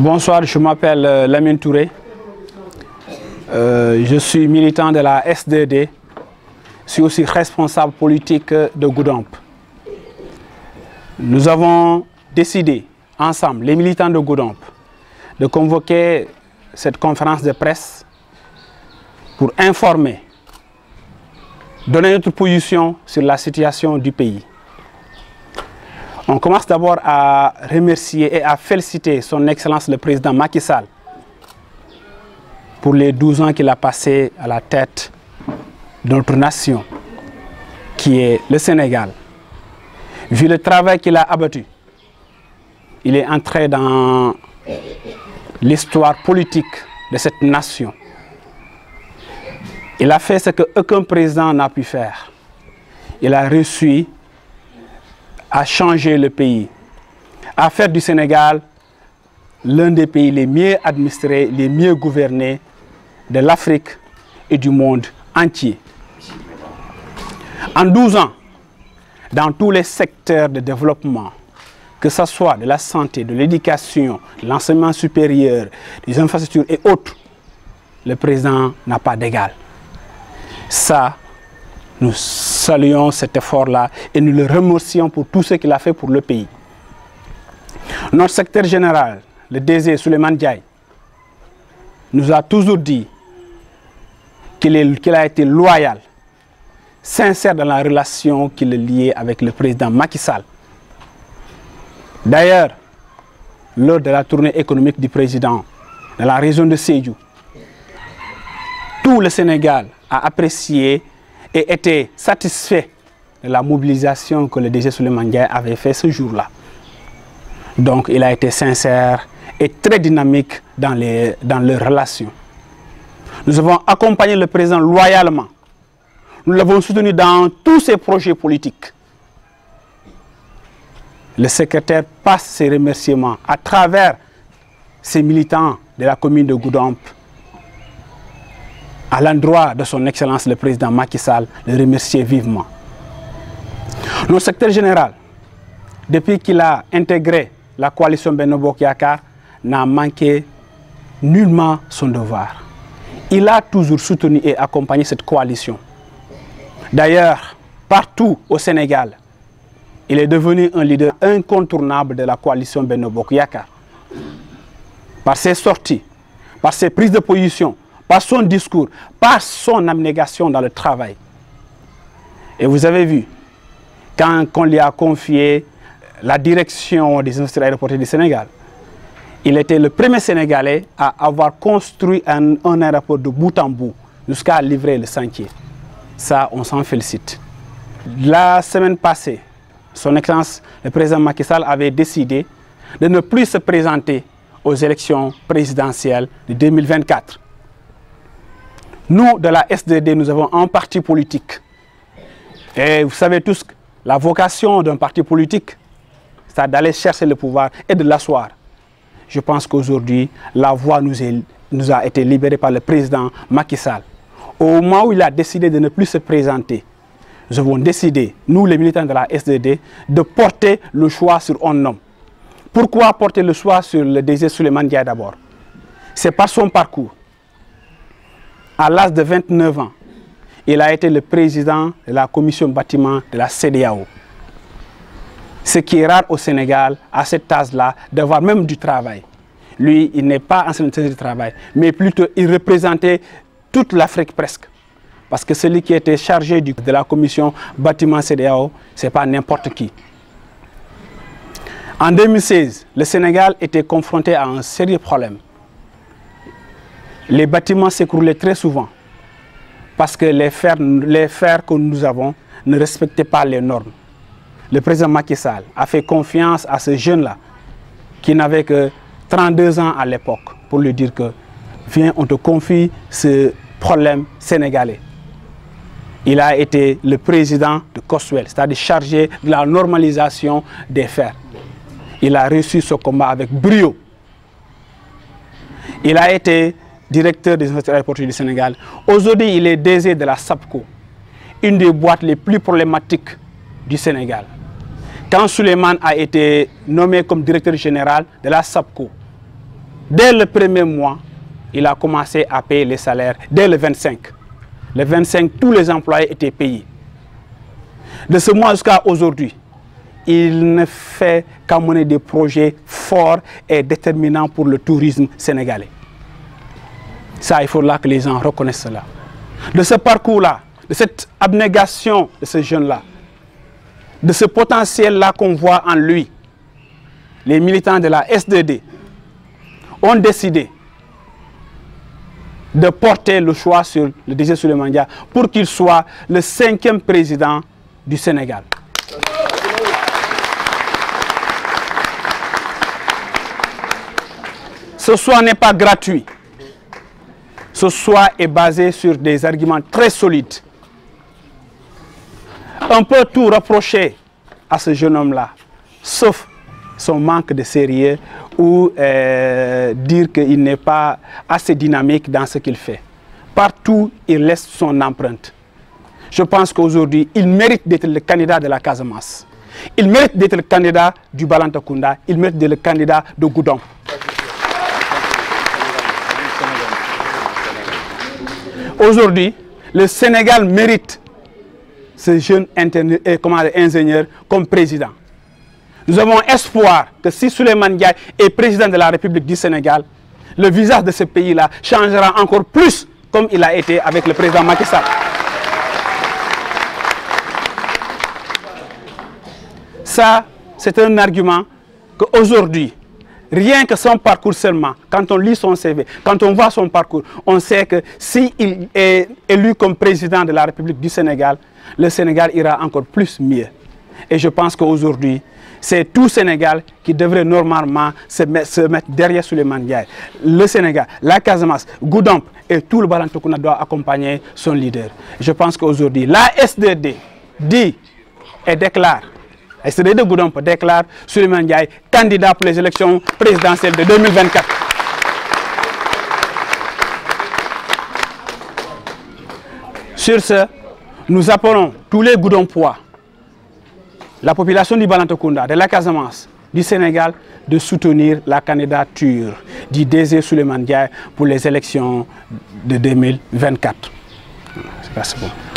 Bonsoir, je m'appelle Lamine Touré. Je suis militant de la SDD. Je suis aussi responsable politique de Goudomp. Nous avons décidé, ensemble, les militants de Goudomp, de convoquer cette conférence de presse pour informer, donner notre position sur la situation du pays. On commence d'abord à remercier et à féliciter son Excellence le Président Macky Sall pour les 12 ans qu'il a passés à la tête de notre nation, qui est le Sénégal. Vu le travail qu'il a abattu, il est entré dans l'histoire politique de cette nation. Il a fait ce qu'aucun président n'a pu faire. Il a réussi à changer le pays, à faire du Sénégal l'un des pays les mieux administrés, les mieux gouvernés de l'Afrique et du monde entier. En 12 ans, dans tous les secteurs de développement, que ce soit de la santé, de l'éducation, de l'enseignement supérieur, des infrastructures et autres, le président n'a pas d'égal. Ça, nous saluons cet effort-là et nous le remercions pour tout ce qu'il a fait pour le pays. Notre secrétaire général, le DG Souleymane Ndiaye, nous a toujours dit qu'il a été loyal, sincère dans la relation qu'il le liait avec le président Macky Sall. D'ailleurs, lors de la tournée économique du président dans la région de Sédhiou, tout le Sénégal a apprécié et était satisfait de la mobilisation que le DG Souleymane Ndiaye avait fait ce jour-là. Donc il a été sincère et très dynamique dans leurs relations. Nous avons accompagné le président loyalement. Nous l'avons soutenu dans tous ses projets politiques. Le secrétaire passe ses remerciements à travers ses militants de la commune de Goudomp à l'endroit de son Excellence le Président Macky Sall, le remercier vivement. Notre secrétaire général, depuis qu'il a intégré la coalition Benno Bokk Yakaar, n'a manqué nullement son devoir. Il a toujours soutenu et accompagné cette coalition. D'ailleurs, partout au Sénégal, il est devenu un leader incontournable de la coalition Benno Bokk Yakaar. Par ses sorties, par ses prises de position, par son discours, par son abnégation dans le travail. Et vous avez vu, quand on lui a confié la direction des industries aéroportuaires du Sénégal, il était le premier Sénégalais à avoir construit un aéroport de bout en bout jusqu'à livrer le chantier. Ça, on s'en félicite. La semaine passée, son Excellence, le président Macky Sall avait décidé de ne plus se présenter aux élections présidentielles de 2024. Nous, de la SDD, nous avons un parti politique. Et vous savez tous, la vocation d'un parti politique, c'est d'aller chercher le pouvoir et de l'asseoir. Je pense qu'aujourd'hui, la voie nous a été libérée par le président Macky Sall. Au moment où il a décidé de ne plus se présenter, nous avons décidé, nous les militants de la SDD, de porter le choix sur un homme. Pourquoi porter le choix sur le DG Souleymane Ndiaye d'abord? C'est par son parcours. À l'âge de 29 ans, il a été le président de la commission bâtiment de la CEDEAO. Ce qui est rare au Sénégal, à cet âge-là, d'avoir même du travail. Lui, il n'est pas en train de travail, mais plutôt il représentait toute l'Afrique presque. Parce que celui qui était chargé de la commission bâtiment CEDEAO, ce n'est pas n'importe qui. En 2016, le Sénégal était confronté à un sérieux problème. Les bâtiments s'écroulaient très souvent parce que les fers que nous avons ne respectaient pas les normes. Le président Macky Sall a fait confiance à ce jeune-là qui n'avait que 32 ans à l'époque pour lui dire que viens, on te confie ce problème sénégalais. Il a été le président de COSWEL, c'est-à-dire chargé de la normalisation des fers. Il a réussi ce combat avec brio. Il a été directeur des industries aéroportuaires du Sénégal. Aujourd'hui, il est DG de la SAPCO, une des boîtes les plus problématiques du Sénégal. Quand Souleymane a été nommé comme directeur général de la SAPCO, dès le premier mois, il a commencé à payer les salaires dès le 25. Le 25, tous les employés étaient payés. De ce mois jusqu'à aujourd'hui, il ne fait qu'amener des projets forts et déterminants pour le tourisme sénégalais. Ça, il faudra que les gens reconnaissent cela. De ce parcours-là, de cette abnégation de ce jeune-là, de ce potentiel-là qu'on voit en lui, les militants de la S2D ont décidé de porter le choix sur le DG Souleymane Ndiaye pour qu'il soit le 5e président du Sénégal. Ce choix n'est pas gratuit. Ce choix est basé sur des arguments très solides. On peut tout reprocher à ce jeune homme-là, sauf son manque de sérieux ou dire qu'il n'est pas assez dynamique dans ce qu'il fait. Partout, il laisse son empreinte. Je pense qu'aujourd'hui, il mérite d'être le candidat de la Casamance. Il mérite d'être le candidat du Balantakunda. Il mérite d'être le candidat de Goudomp. Aujourd'hui, le Sénégal mérite ce jeune ingénieur comme président. Nous avons espoir que si Souleymane Ndiaye est président de la République du Sénégal, le visage de ce pays-là changera encore plus comme il a été avec le président Macky Sall. Ça, c'est un argument qu'aujourd'hui, rien que son parcours seulement, quand on lit son CV, quand on voit son parcours, on sait que s'il est élu comme président de la République du Sénégal, le Sénégal ira encore plus mieux. Et je pense qu'aujourd'hui, c'est tout Sénégal qui devrait normalement se mettre derrière Souleymane Ndiaye. Le Sénégal, la Casamance, Goudomp et tout le Balantakunda doit accompagner son leader. Je pense qu'aujourd'hui, la S2D dit et déclare, la S2D de Goudomp déclare Souleymane Ndiaye candidat pour les élections présidentielles de 2024. Sur ce, nous appelons tous les Goudompois, la population du Balantakunda, de la Casamance, du Sénégal, de soutenir la candidature du DG Souleymane Ndiaye pour les élections de 2024. Merci beaucoup.